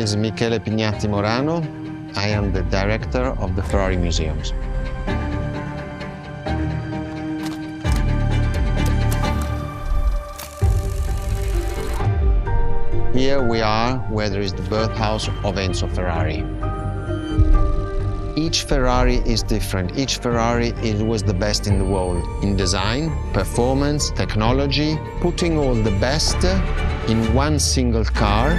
is Michele Pignatti Morano. I am the director of the Ferrari Museums. Here we are where there is the birthhouse of Enzo Ferrari. Each Ferrari is different. Each Ferrari was the best in the world in design, performance, technology, putting all the best in one single car.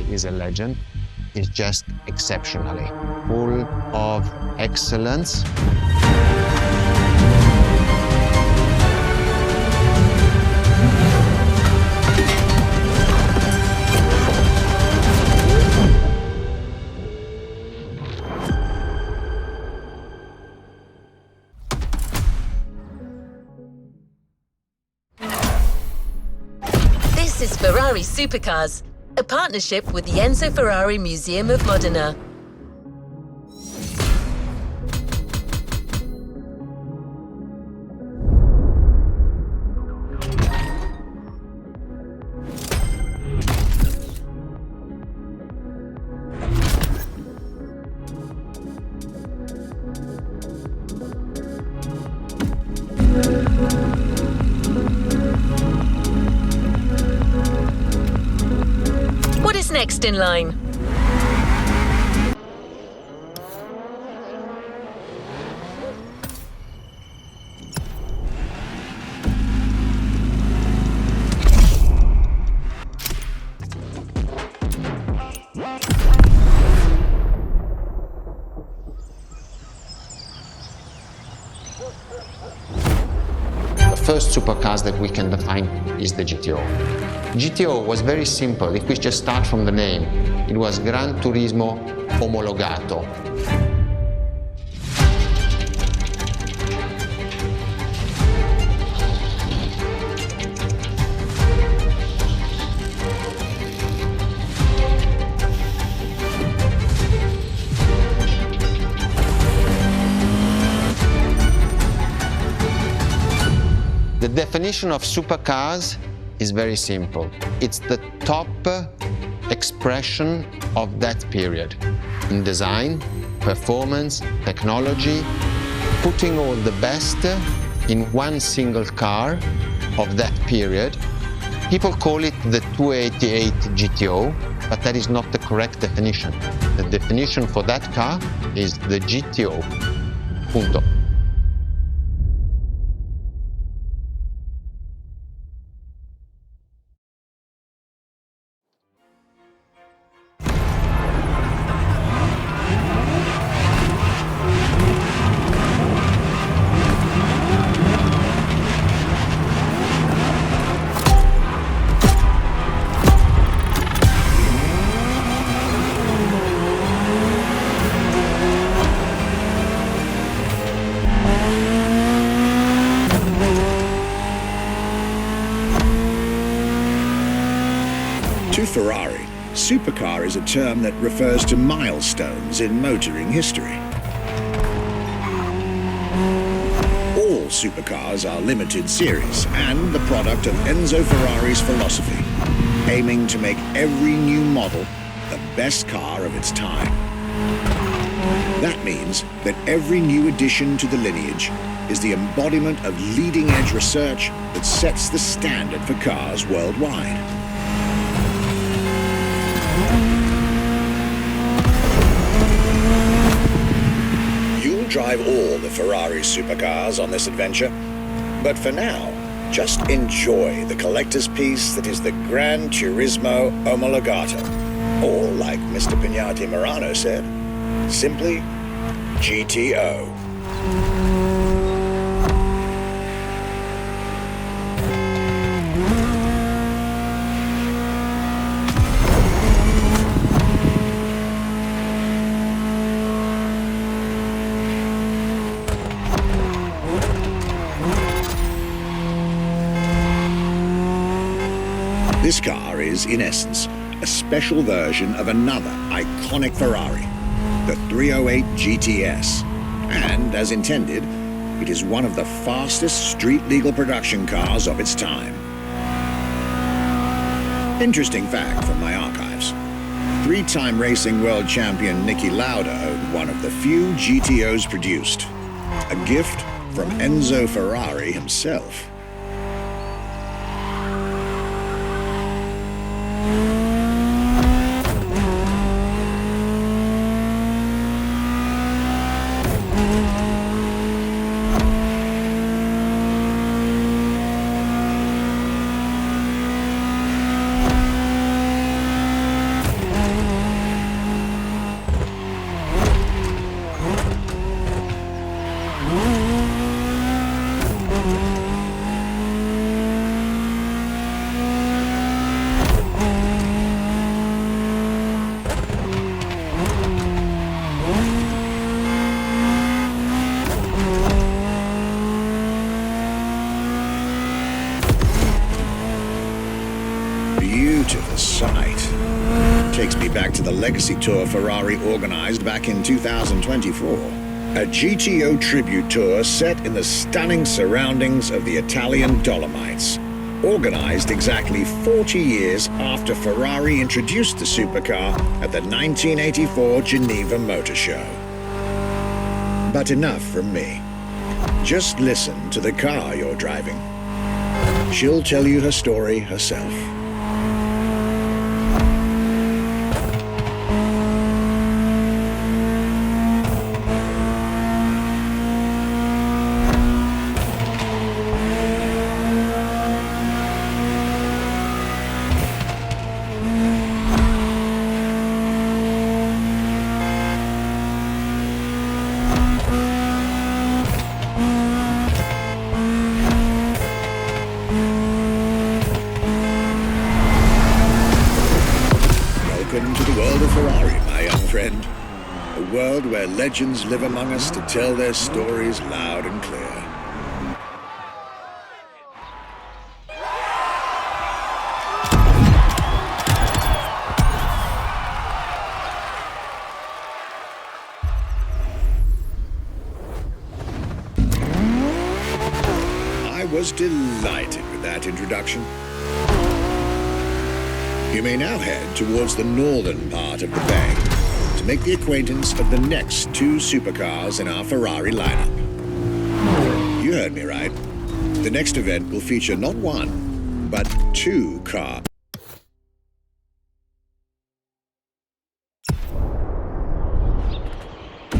Is a legend, is just exceptionally full of excellence. This is Ferrari Supercars, a partnership with the Enzo Ferrari Museum of Modena. What is next in line? The first supercars that we can define is the GTO. GTO was very simple. If we just start from the name, it was Gran Turismo Omologato. The definition of supercars is very simple. It's the top expression of that period in design, performance, technology, putting all the best in one single car of that period. People call it the 288 GTO, but that is not the correct definition. The definition for that car is the GTO. Punto. To Ferrari, supercar is a term that refers to milestones in motoring history. All supercars are limited series and the product of Enzo Ferrari's philosophy, aiming to make every new model the best car of its time. That means that every new addition to the lineage is the embodiment of leading-edge research that sets the standard for cars worldwide. You'll drive all the Ferrari supercars on this adventure, but for now, just enjoy the collector's piece that is the Gran Turismo Omologato, or like Mr. Pignatti Morano said, simply GTO. This car is, in essence, a special version of another iconic Ferrari, the 308 GTS. And, as intended, it is one of the fastest street-legal production cars of its time. Interesting fact from my archives. Three-time racing world champion Niki Lauda owned one of the few GTOs produced. A gift from Enzo Ferrari himself. Beautiful sight. Takes me back to the Legacy Tour Ferrari organized back in 2024. A GTO tribute tour set in the stunning surroundings of the Italian Dolomites. Organized exactly 40 years after Ferrari introduced the supercar at the 1984 Geneva Motor Show. But enough from me. Just listen to the car you're driving. She'll tell you her story herself. Welcome to the world of Ferrari, my young friend. A world where legends live among us to tell their stories loud and clear. I was delighted with that introduction. You may now head towards the northern part of the bay to make the acquaintance of the next two supercars in our Ferrari lineup. You heard me right. The next event will feature not one, but two cars.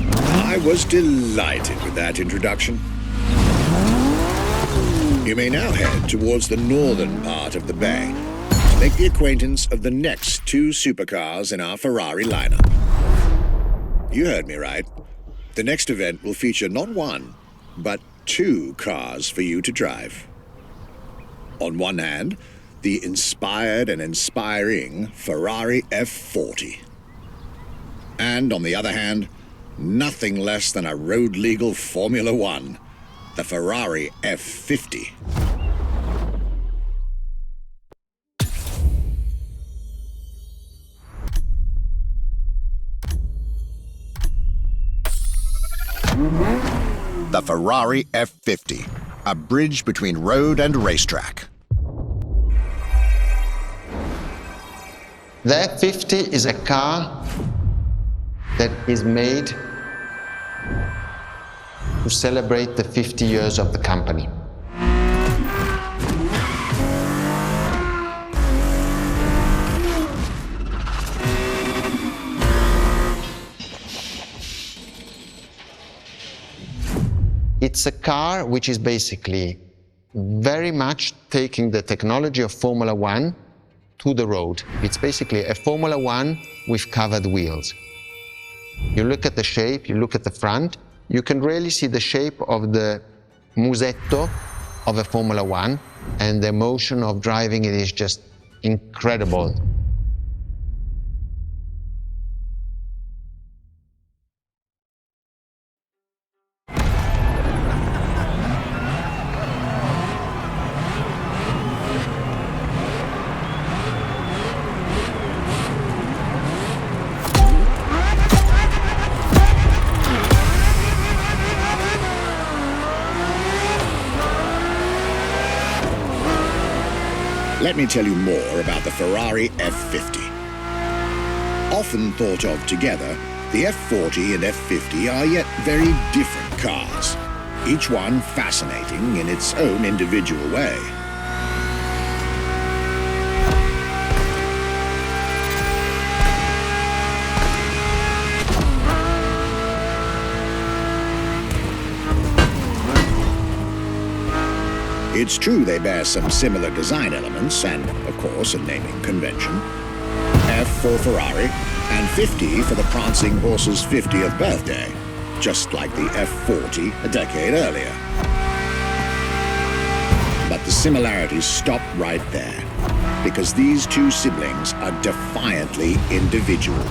I was delighted with that introduction. You may now head towards the northern part of the bay to make the acquaintance of the next two supercars in our Ferrari lineup. You heard me right. The next event will feature not one, but two cars for you to drive. On one hand, the inspired and inspiring Ferrari F40. And on the other hand, nothing less than a road-legal Formula One, the Ferrari F50. The Ferrari F50, a bridge between road and racetrack. The F50 is a car that is made to celebrate the 50 years of the company. It's a car which is basically very much taking the technology of Formula One to the road. It's basically a Formula One with covered wheels. You look at the shape, you look at the front, you can really see the shape of the musetto of a Formula One, and the emotion of driving it is just incredible. let me tell you more about the Ferrari F50. Often thought of together, the F40 and F50 are yet very different cars, each one fascinating in its own individual way. It's true they bear some similar design elements and, of course, a naming convention. F for Ferrari, and 50 for the prancing horse's 50th birthday, just like the F40 a decade earlier. But the similarities stop right there, because these two siblings are defiantly individual.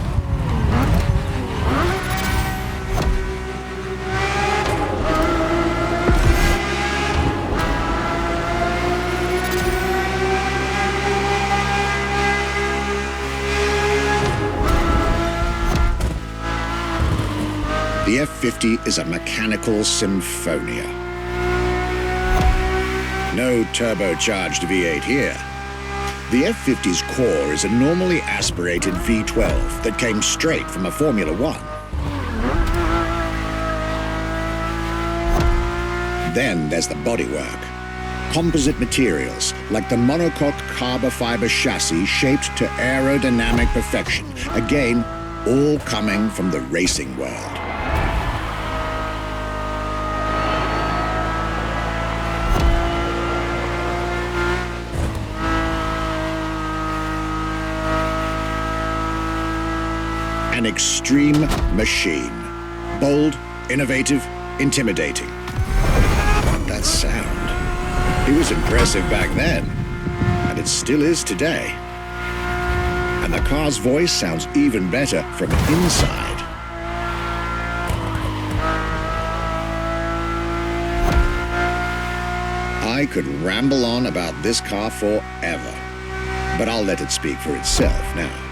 The F50 is a mechanical symphonia. No turbocharged V8 here. The F50's core is a normally aspirated V12 that came straight from a Formula One. Then there's the bodywork. Composite materials, like the monocoque carbon fiber chassis shaped to aerodynamic perfection. Again, all coming from the racing world. An extreme machine. Bold, innovative, intimidating. That sound. It was impressive back then, and it still is today. And the car's voice sounds even better from inside. I could ramble on about this car forever, but I'll let it speak for itself now.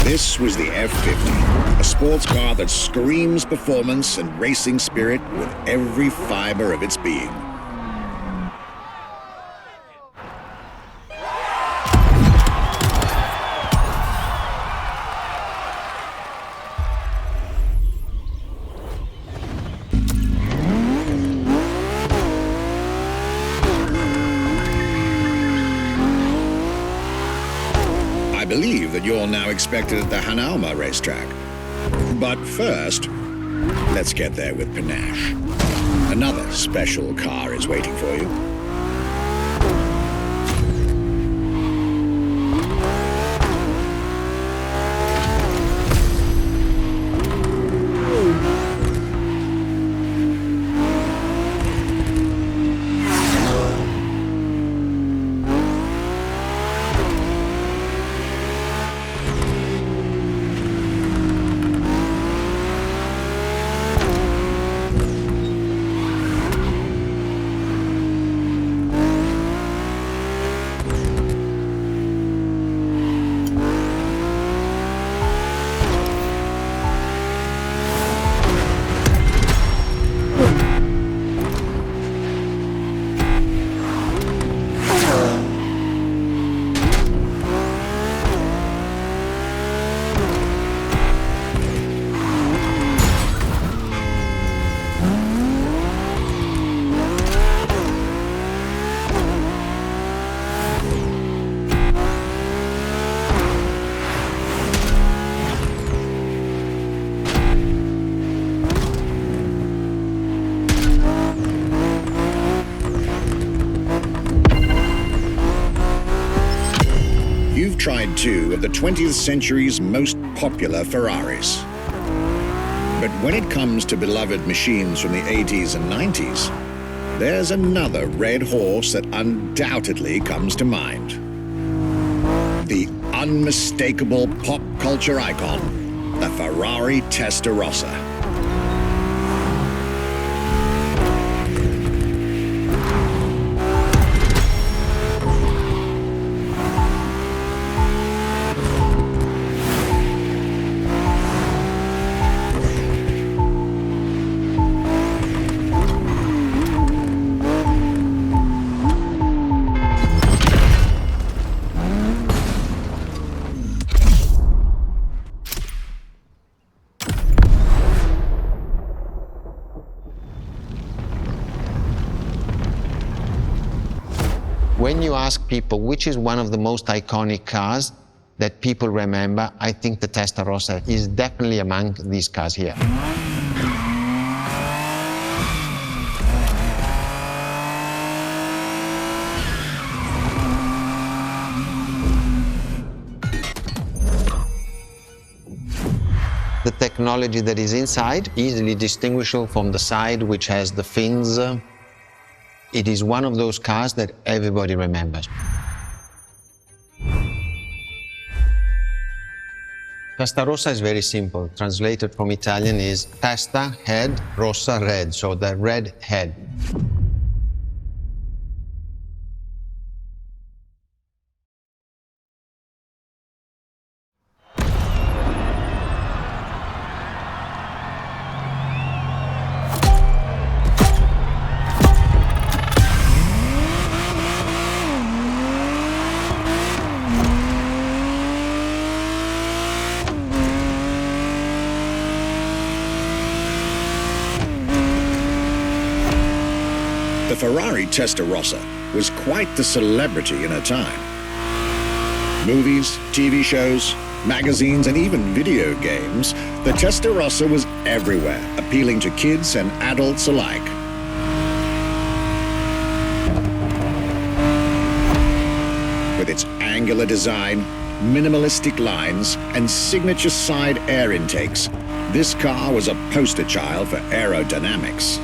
This was the F50, a sports car that screams performance and racing spirit with every fiber of its being. I believe that you're now expected at the Hanauma racetrack. But first, let's get there with panache. Another special car is waiting for you. You've tried two of the 20th century's most popular Ferraris. But when it comes to beloved machines from the 80s and 90s, there's another red horse that undoubtedly comes to mind. The unmistakable pop culture icon, the Ferrari Testarossa. When you ask people which is one of the most iconic cars that people remember, I think the Testarossa is definitely among these cars here. The technology that is inside, easily distinguishable from the side which has the fins. It is one of those cars that everybody remembers. Testarossa is very simple. Translated from Italian is testa, head, rossa, red, so the red head. The Ferrari Testarossa was quite the celebrity in her time. Movies, TV shows, magazines, and even video games, the Testarossa was everywhere, appealing to kids and adults alike. With its angular design, minimalistic lines, and signature side air intakes, this car was a poster child for aerodynamics.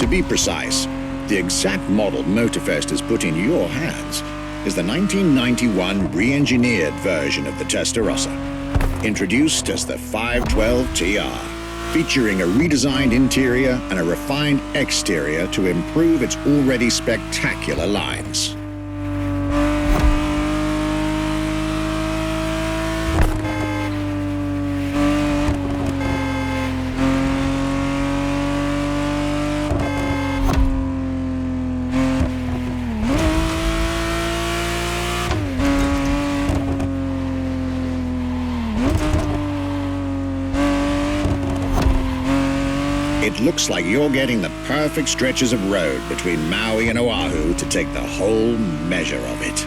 To be precise, the exact model Motorfest has put in your hands is the 1991 re-engineered version of the Testarossa, introduced as the 512 TR, featuring a redesigned interior and a refined exterior to improve its already spectacular lines. It looks like you're getting the perfect stretches of road between Maui and Oahu to take the whole measure of it.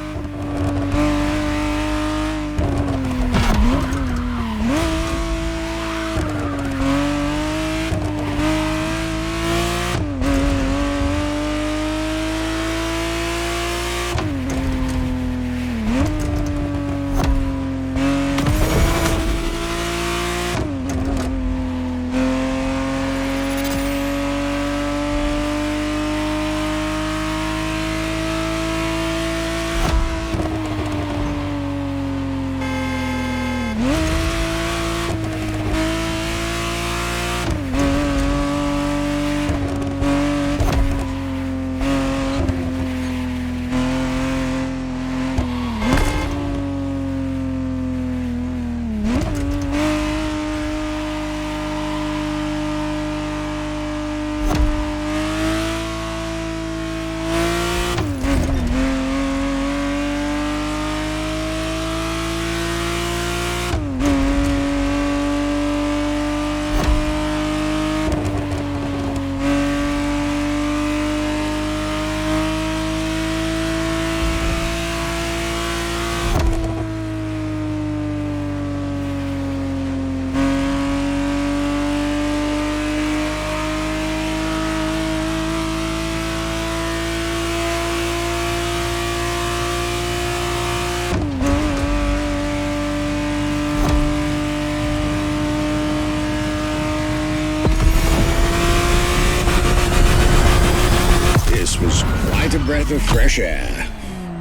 breath of fresh air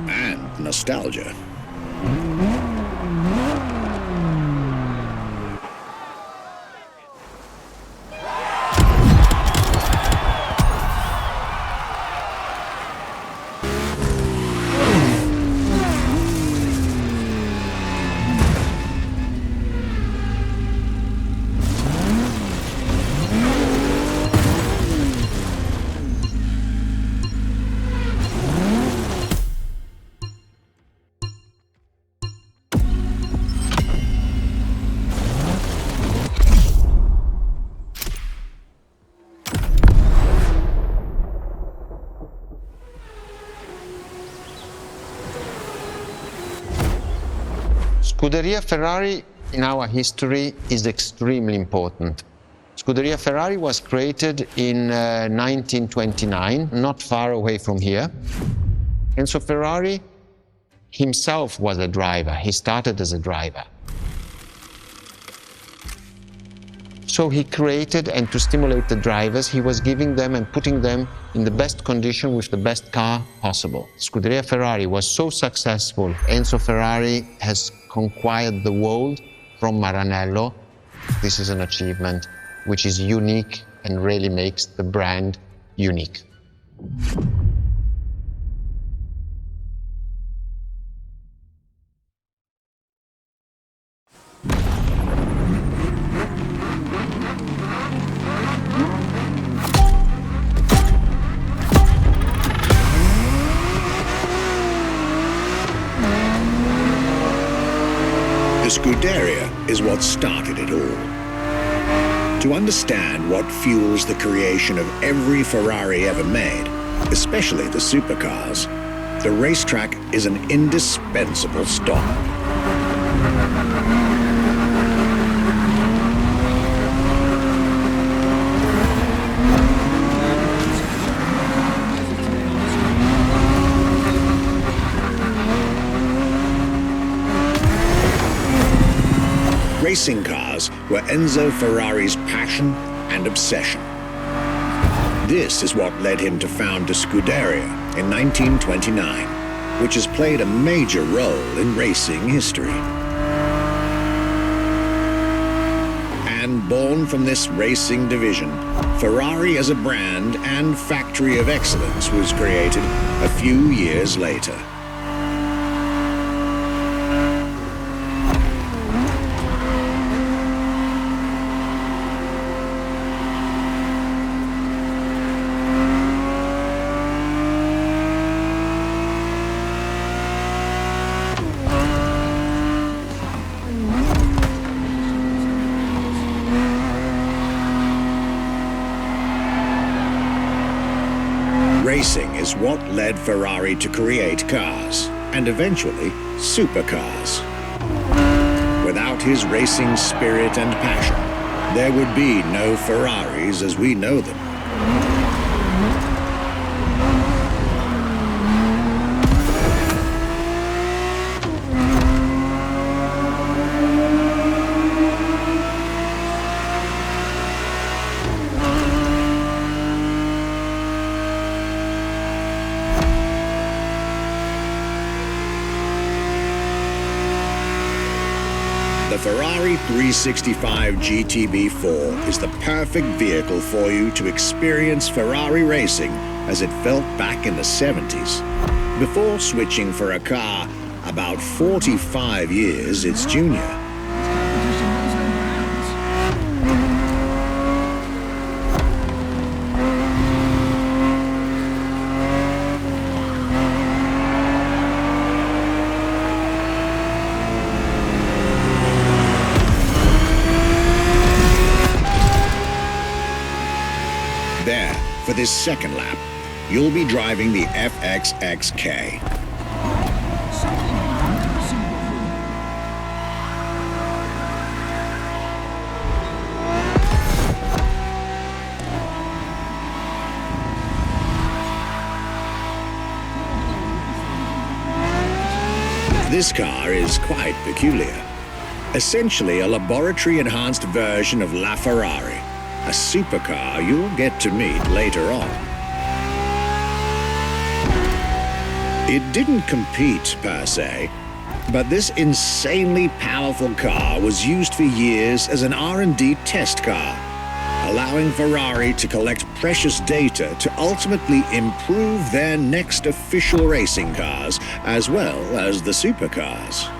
and nostalgia. Scuderia Ferrari in our history is extremely important. Scuderia Ferrari was created in 1929, not far away from here. Enzo Ferrari himself was a driver. He started as a driver. So he created, and to stimulate the drivers, he was giving them and putting them in the best condition with the best car possible. Scuderia Ferrari was so successful. Enzo Ferrari has conquered the world from Maranello. This is an achievement which is unique and really makes the brand unique. The Scuderia is what started it all. To understand what fuels the creation of every Ferrari ever made, especially the supercars, the racetrack is an indispensable stop. Racing cars were Enzo Ferrari's passion and obsession. This is what led him to found the Scuderia in 1929, which has played a major role in racing history. And born from this racing division, Ferrari as a brand and factory of excellence was created a few years later. Racing is what led Ferrari to create cars, and eventually supercars. Without his racing spirit and passion, there would be no Ferraris as we know them. The Ferrari 365 GTB4 is the perfect vehicle for you to experience Ferrari racing as it felt back in the 70s, before switching for a car about 45 years its junior. There, for this second lap, you'll be driving the FXXK. This car is quite peculiar. Essentially a laboratory-enhanced version of La Ferrari, a supercar you'll get to meet later on. It didn't compete, per se, but this insanely powerful car was used for years as an R&D test car, allowing Ferrari to collect precious data to ultimately improve their next official racing cars, as well as the supercars.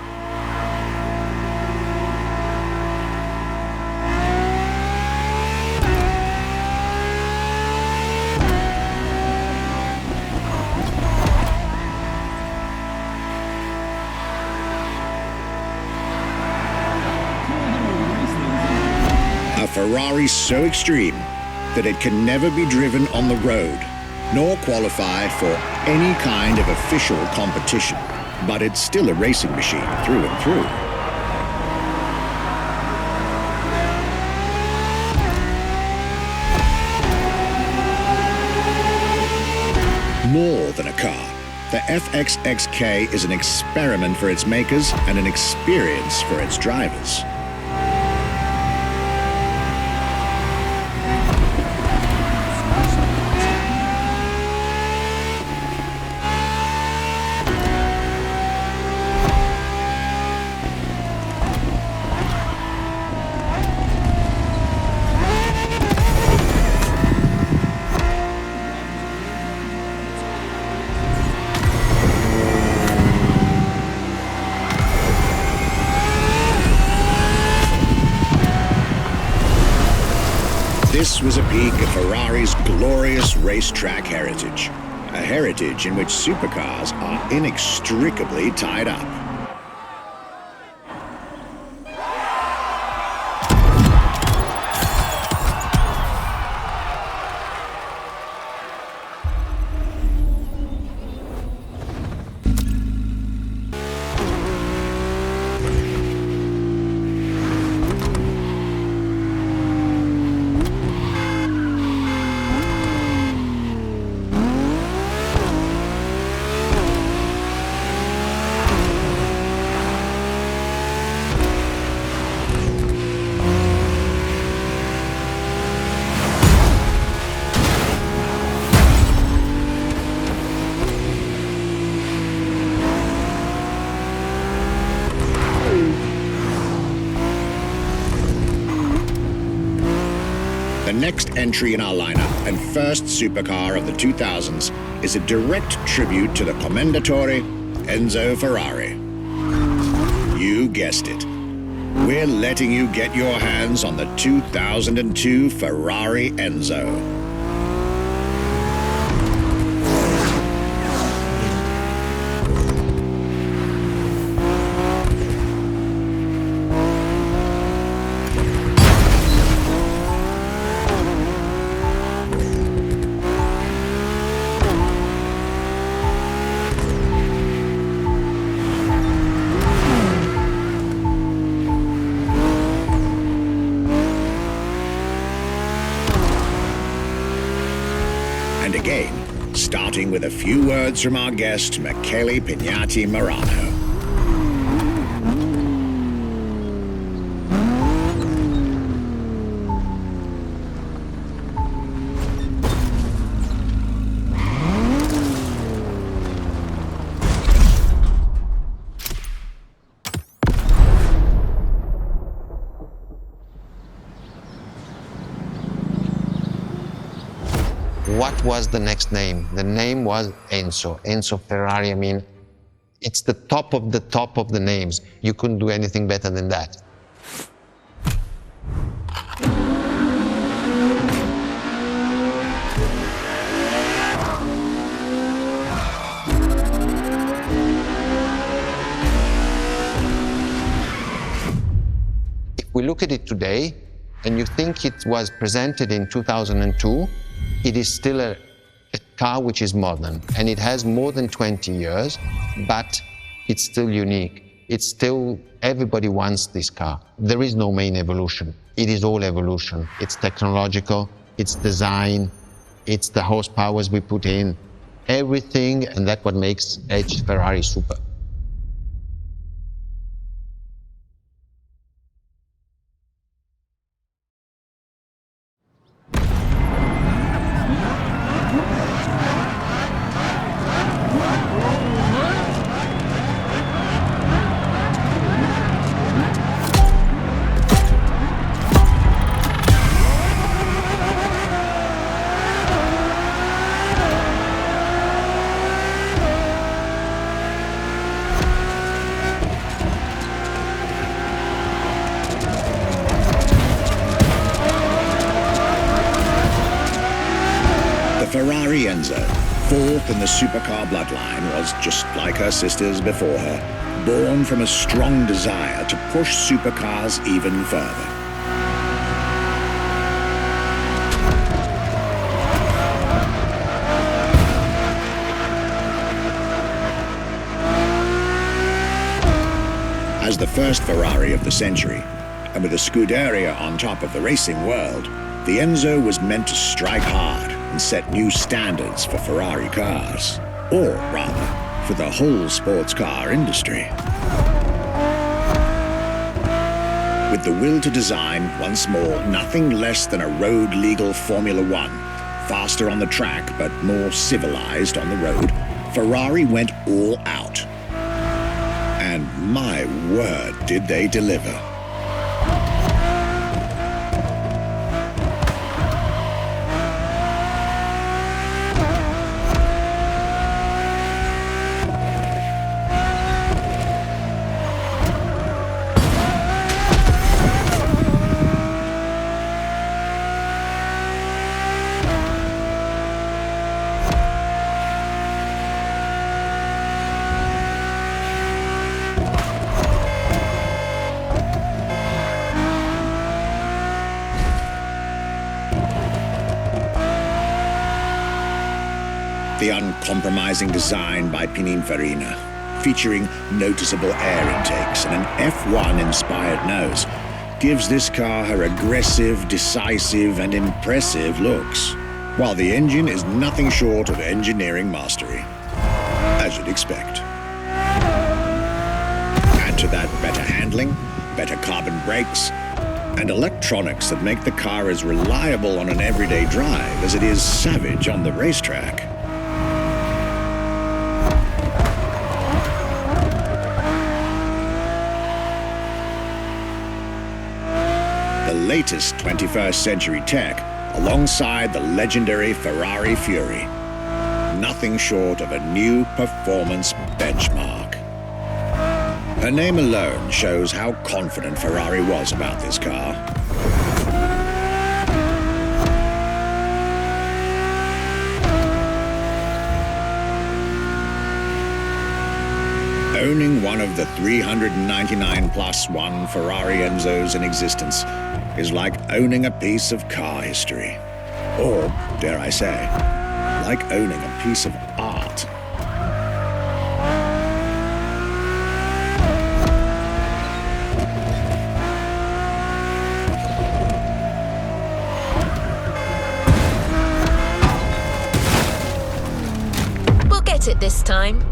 A Ferrari so extreme that it can never be driven on the road, nor qualify for any kind of official competition. But it's still a racing machine through and through. More than a car, the FXXK is an experiment for its makers and an experience for its drivers. This was a peek at Ferrari's glorious racetrack heritage, a heritage in which supercars are inextricably tied up. The next entry in our lineup and first supercar of the 2000s is a direct tribute to the Commendatore Enzo Ferrari. You guessed it. We're letting you get your hands on the 2002 Ferrari Enzo. And again, starting with a few words from our guest, Michele Pignati Marano. What was the next name? The name was Enzo. Enzo Ferrari, I mean, it's the top of the names. You couldn't do anything better than that. If we look at it today, and you think it was presented in 2002, it is still a car which is modern, and it has more than 20 years, but it's still unique. It's still, everybody wants this car. There is no main evolution. It is all evolution. It's technological, it's design, it's the horsepowers we put in, everything, and that's what makes each Ferrari super. Ferrari Enzo, fourth in the supercar bloodline, was just like her sisters before her, born from a strong desire to push supercars even further. As the first Ferrari of the century, and with a Scuderia on top of the racing world, the Enzo was meant to strike hard and set new standards for Ferrari cars, or rather, for the whole sports car industry. With the will to design, once more, nothing less than a road-legal Formula One, faster on the track but more civilized on the road, Ferrari went all out. And my word, did they deliver. The uncompromising design by Pininfarina, featuring noticeable air intakes and an F1-inspired nose, gives this car her aggressive, decisive, and impressive looks, while the engine is nothing short of engineering mastery, as you'd expect. Add to that better handling, better carbon brakes, and electronics that make the car as reliable on an everyday drive as it is savage on the racetrack. The latest 21st century tech, alongside the legendary Ferrari Fury. Nothing short of a new performance benchmark. Her name alone shows how confident Ferrari was about this car. Owning one of the 399 plus one Ferrari Enzos in existence is like owning a piece of car history. Or, dare I say, like owning a piece of art. We'll get it this time.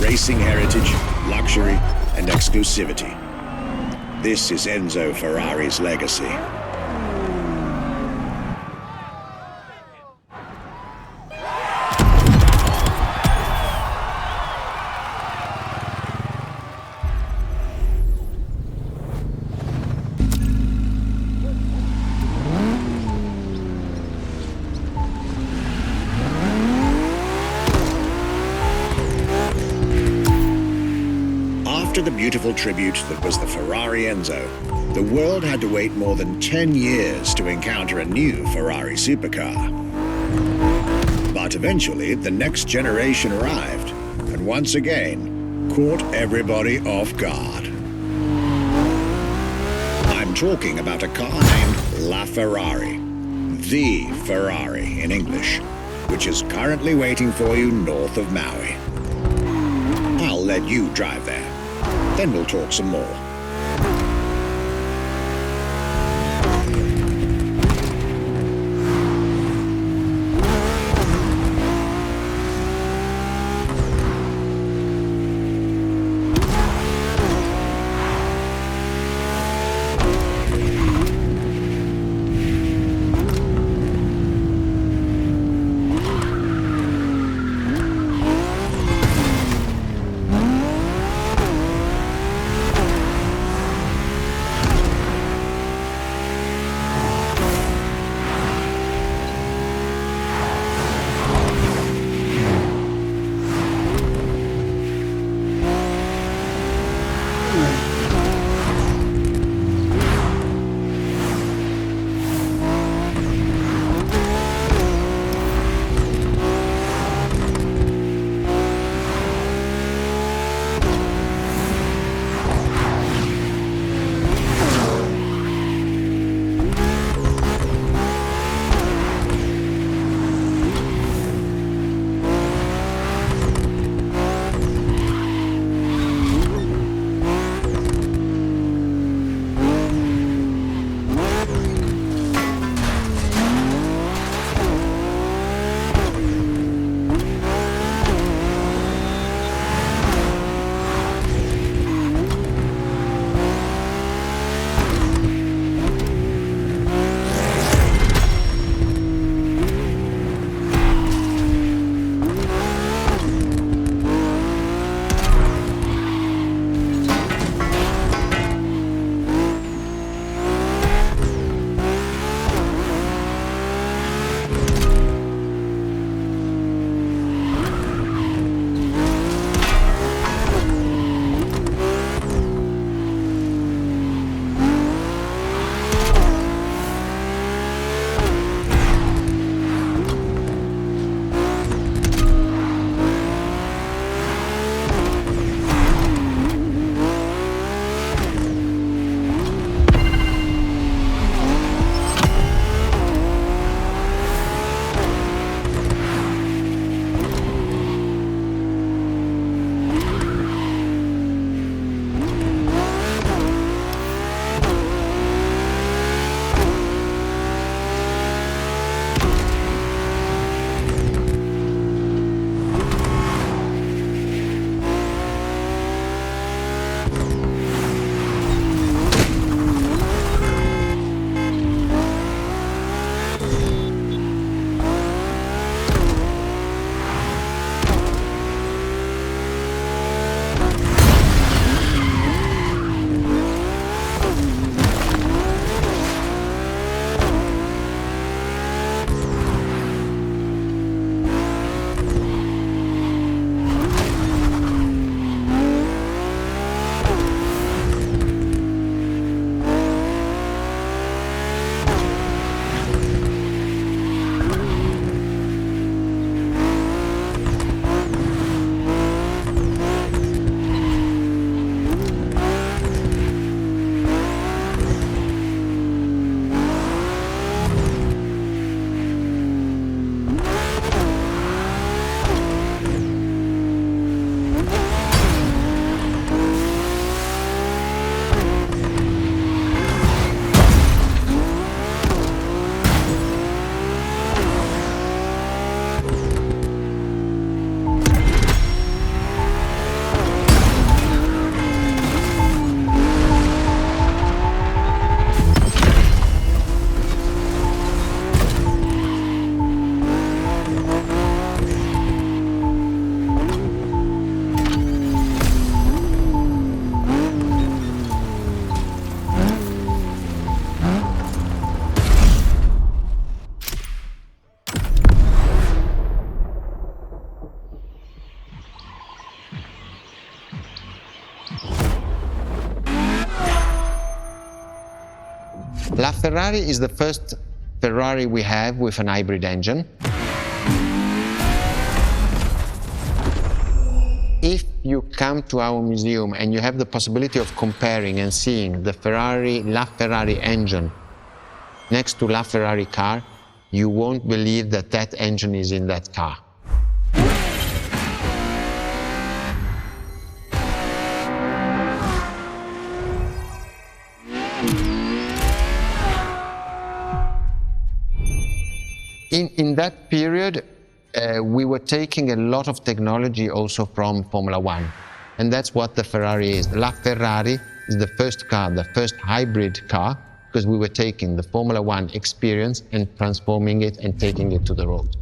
Racing heritage, luxury, and exclusivity. This is Enzo Ferrari's legacy. After the beautiful tribute that was the Ferrari Enzo, the world had to wait more than 10 years to encounter a new Ferrari supercar. But eventually, the next generation arrived, and once again, caught everybody off guard. I'm talking about a car named La Ferrari, the Ferrari in English, which is currently waiting for you north of Maui. I'll let you drive there. Then we'll talk some more. LaFerrari is the first Ferrari we have with an hybrid engine. If you come to our museum and you have the possibility of comparing and seeing the LaFerrari engine next to LaFerrari car, you won't believe that that engine is in that car. In that period, we were taking a lot of technology also from Formula One. And that's what the Ferrari is. LaFerrari is the first car, the first hybrid car, because we were taking the Formula One experience and transforming it and taking it to the road.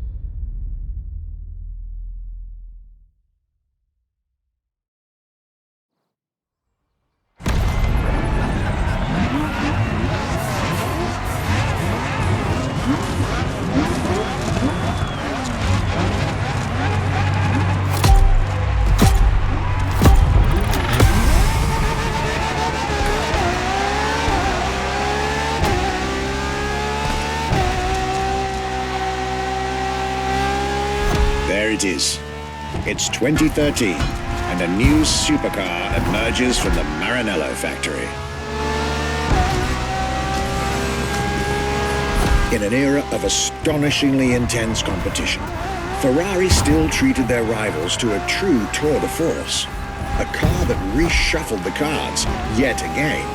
There it is. It's 2013, and a new supercar emerges from the Maranello factory. In an era of astonishingly intense competition, Ferrari still treated their rivals to a true tour de force, a car that reshuffled the cards yet again.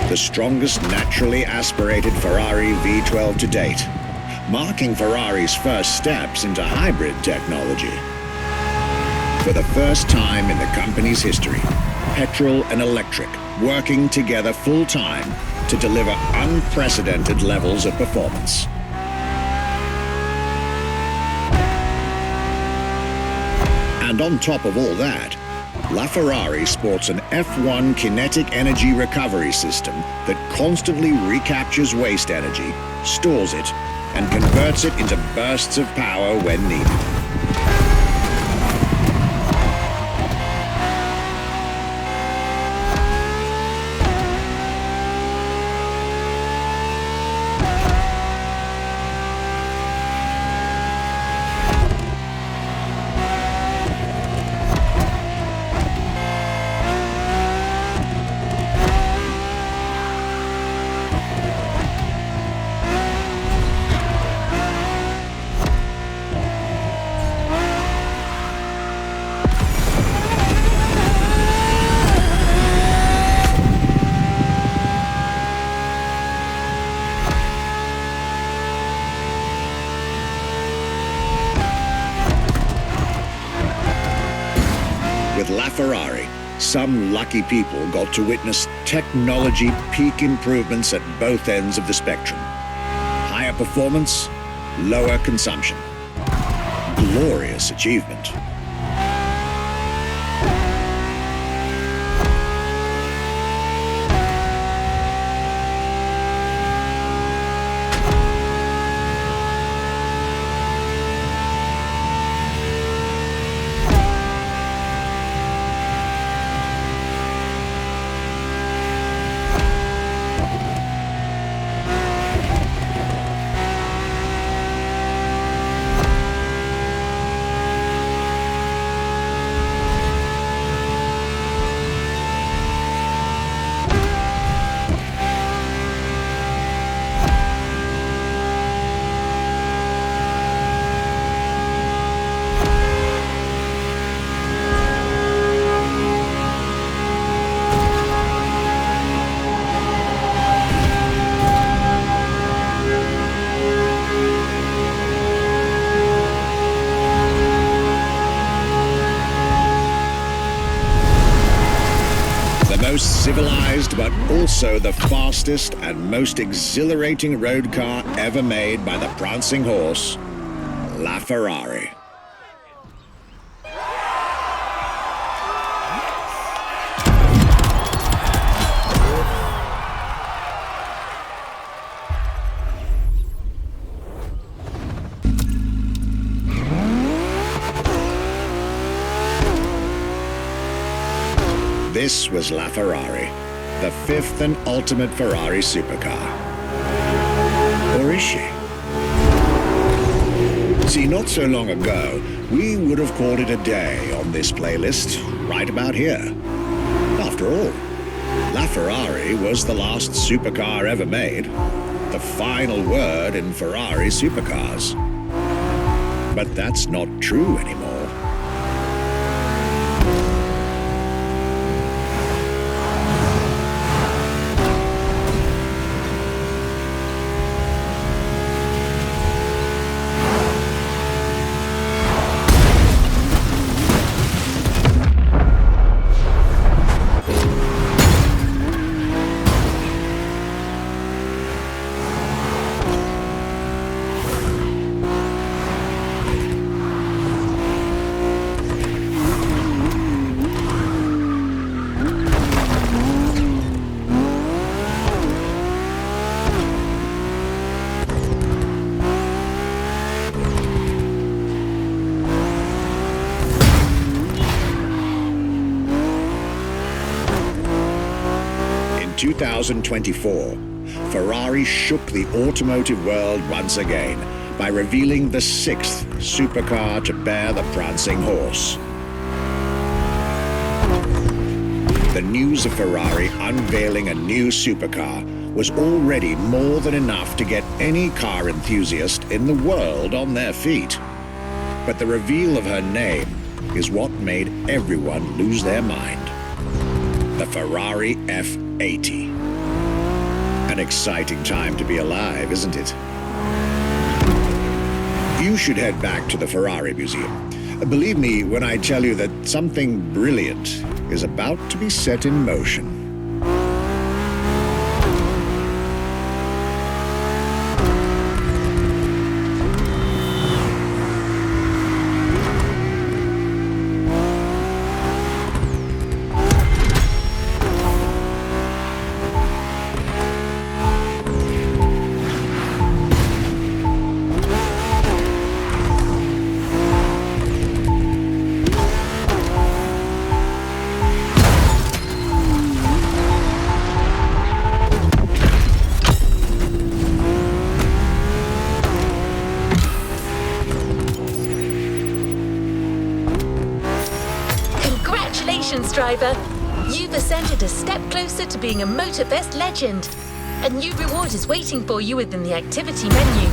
The strongest naturally aspirated Ferrari V12 to date, marking Ferrari's first steps into hybrid technology. For the first time in the company's history, petrol and electric working together full-time to deliver unprecedented levels of performance. And on top of all that, LaFerrari sports an F1 kinetic energy recovery system that constantly recaptures waste energy, stores it, and converts it into bursts of power when needed. With LaFerrari, some lucky people got to witness technology peak improvements at both ends of the spectrum. Higher performance, lower consumption. Glorious achievement. Most civilized, but also the fastest and most exhilarating road car ever made by the prancing horse, LaFerrari. This was La Ferrari, the fifth and ultimate Ferrari supercar. Or is she? See, not so long ago, we would have called it a day on this playlist, right about here. After all, La Ferrari was the last supercar ever made, the final word in Ferrari supercars. But that's not true anymore. In 2024, Ferrari shook the automotive world once again by revealing the sixth supercar to bear the prancing horse. The news of Ferrari unveiling a new supercar was already more than enough to get any car enthusiast in the world on their feet. But the reveal of her name is what made everyone lose their mind. The Ferrari F80. An exciting time to be alive, isn't it? You should head back to the Ferrari Museum. Believe me when I tell you that something brilliant is about to be set in motion. Congratulations, driver! You've ascended a step closer to being a Motorfest legend. A new reward is waiting for you within the activity menu.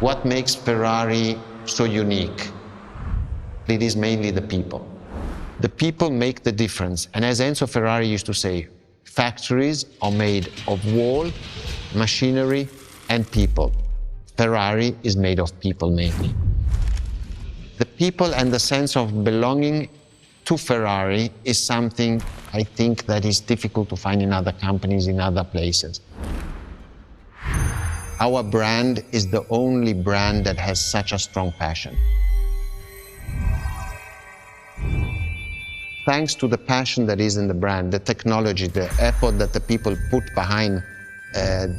What makes Ferrari so unique? It is mainly the people. The people make the difference. And as Enzo Ferrari used to say, factories are made of wall, machinery, and people. Ferrari is made of people mainly. The people and the sense of belonging to Ferrari is something I think that is difficult to find in other companies, in other places. Our brand is the only brand that has such a strong passion. Thanks to the passion that is in the brand, the technology, the effort that the people put behind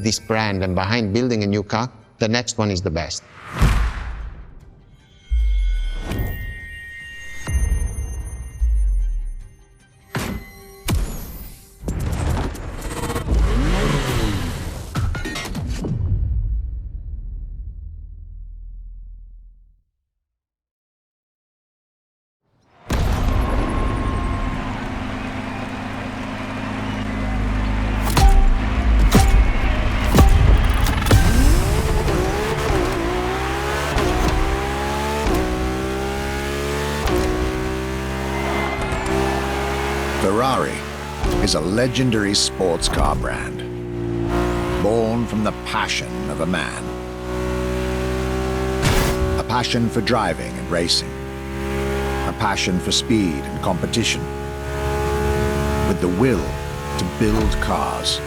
this brand and behind building a new car, the next one is the best. Ferrari is a legendary sports car brand, born from the passion of a man. A passion for driving and racing, a passion for speed and competition, with the will to build cars,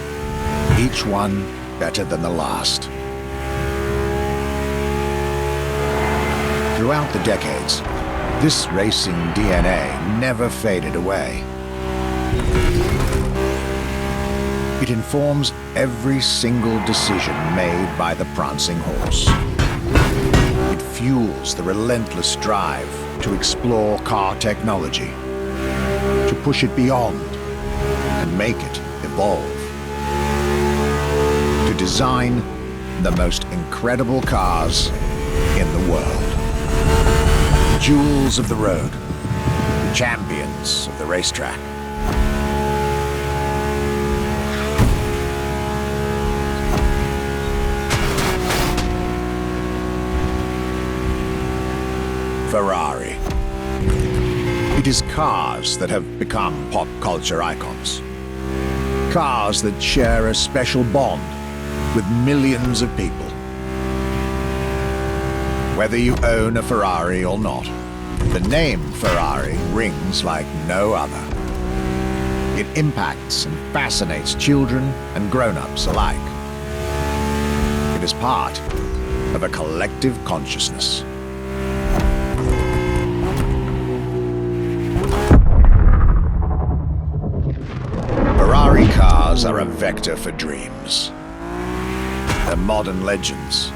each one better than the last. Throughout the decades, this racing DNA never faded away. It informs every single decision made by the prancing horse. It fuels the relentless drive to explore car technology, to push it beyond and make it evolve, to design the most incredible cars in the world. Jewels of the road, champions of the racetrack. Ferrari. It is cars that have become pop culture icons. Cars that share a special bond with millions of people. Whether you own a Ferrari or not, the name Ferrari rings like no other. It impacts and fascinates children and grown-ups alike. It is part of a collective consciousness. Ferrari cars are a vector for dreams. They're modern legends,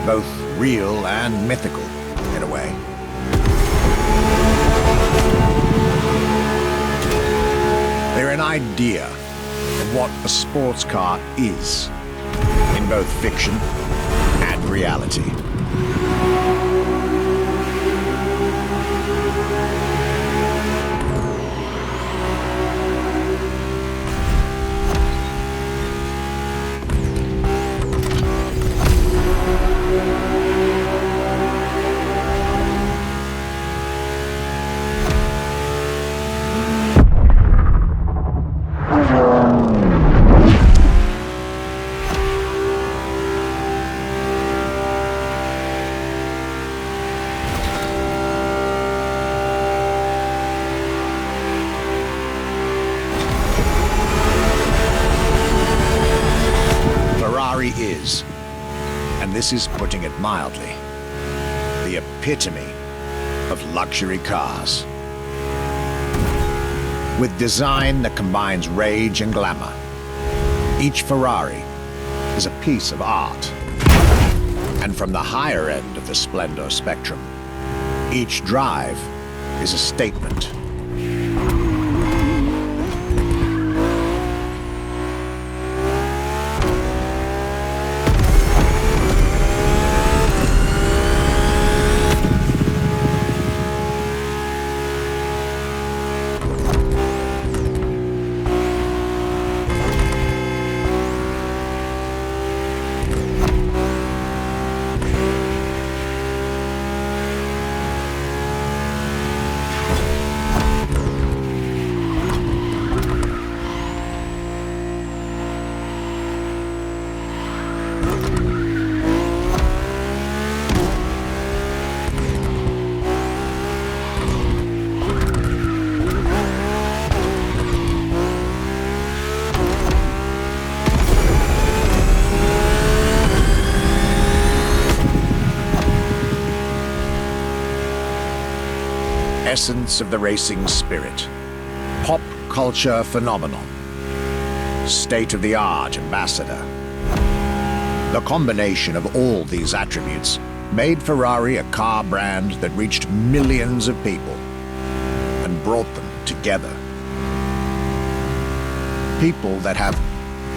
both real and mythical, in a way. They're an idea of what a sports car is, in both fiction and reality. Is, and this is putting it mildly, the epitome of luxury cars. With design that combines rage and glamour, each Ferrari is a piece of art. And from the higher end of the splendor spectrum, each drive is a statement. Essence of the racing spirit, pop culture phenomenon, state-of-the-art ambassador. The combination of all these attributes made Ferrari a car brand that reached millions of people and brought them together. People that have,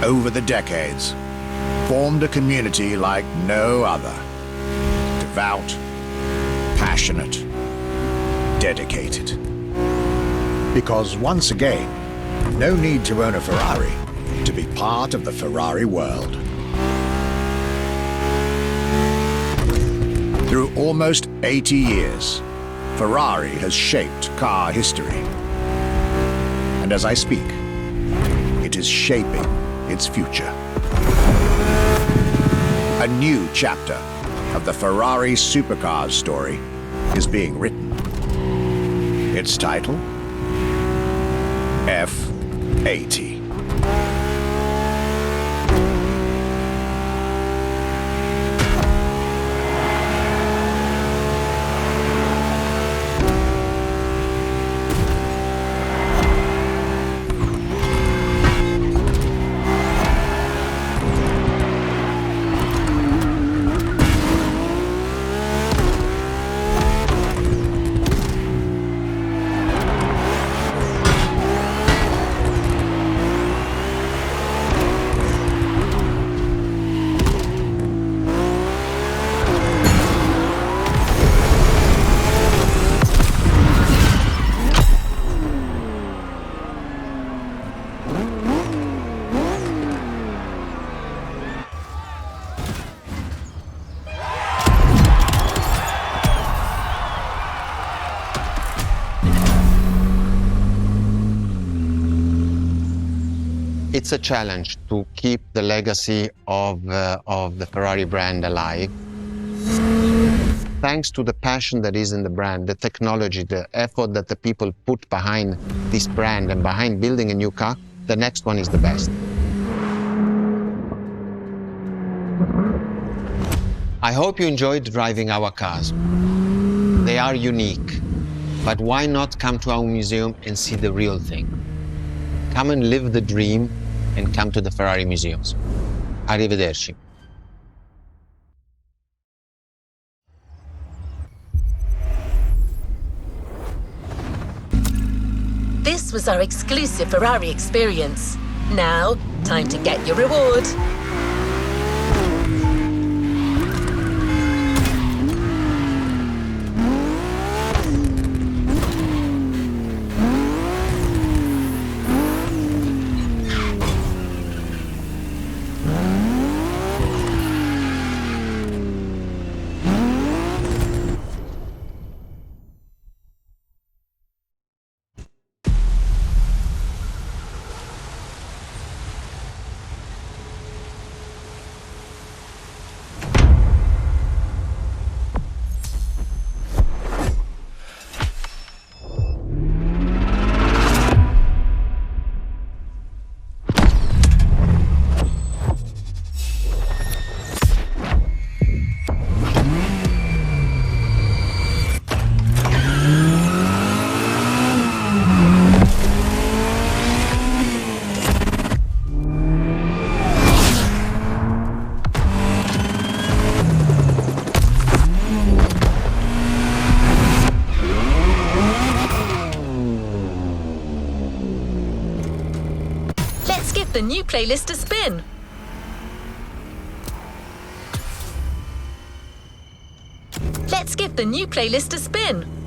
over the decades, formed a community like no other. Devout, passionate, dedicated. Because once again, no need to own a Ferrari to be part of the Ferrari world. Through almost 80 years, Ferrari has shaped car history. And And as I speak, it is shaping its future. A new chapter of the Ferrari supercars story is being written. Its title? F80. It's a challenge to keep the legacy of the Ferrari brand alive. Thanks to the passion that is in the brand, the technology, the effort that the people put behind this brand and behind building a new car, the next one is the best. I hope you enjoyed driving our cars. They are unique, but why not come to our museum and see the real thing? Come and live the dream and come to the Ferrari museums. Arrivederci. This was our exclusive Ferrari experience. Now, time to get your reward. Let's give the new playlist a spin. Let's give the new playlist a spin.